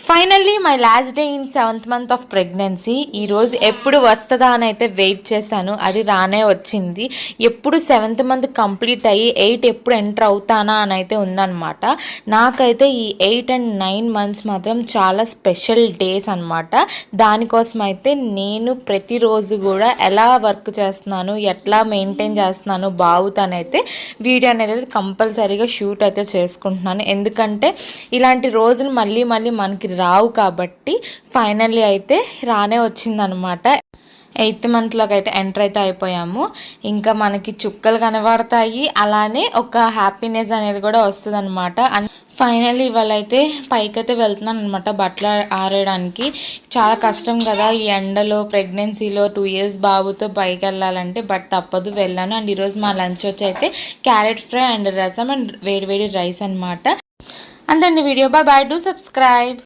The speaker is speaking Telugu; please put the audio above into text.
Finally my last day in 7th month of pregnancy. ఈరోజు ఎప్పుడు వస్తుందా అని అయితే వెయిట్ చేశాను, అది రానే వచ్చింది. ఎప్పుడు 7th మంత్ కంప్లీట్ అయ్యి 8 ఎప్పుడు ఎంటర్ అవుతానా అని అయితే ఉందన్నమాట. నాకైతే ఈ 8 and 9 months మాత్రం చాలా స్పెషల్ డేస్ అనమాట. దానికోసం అయితే నేను ప్రతిరోజు కూడా ఎలా వర్క్ చేస్తున్నాను, ఎట్లా మెయింటైన్ చేస్తున్నాను బావుతానైతే వీడియో అనేది కంపల్సరీగా షూట్ అయితే చేసుకుంటున్నాను. ఎందుకంటే ఇలాంటి రోజులు మళ్ళీ మళ్ళీ మనకి రావు కాబట్టి ఫైనల్లీ అయితే రానే వచ్చిందనమాట. 8th మంత్లోకి అయితే ఎంటర్ అయితే అయిపోయాము. ఇంకా మనకి చుక్కలు కనబడతాయి, అలానే ఒక హ్యాపీనెస్ అనేది కూడా వస్తుంది అనమాట. ఫైనల్లీ ఇవాళ అయితే పైకైతే వెళ్తున్నాను అనమాట బట్టలు ఆరేయడానికి. చాలా కష్టం కదా ఈ ఎండలో, ప్రెగ్నెన్సీలో 2 years బాబుతో పైకి వెళ్ళాలంటే, బట్ తప్పదు వెళ్ళాను. అండ్ ఈరోజు మా లంచ్ వచ్చి అయితే carrot fry and rasam and వేడి రైస్ అనమాట. అంతండి వీడియో. Bye, do subscribe.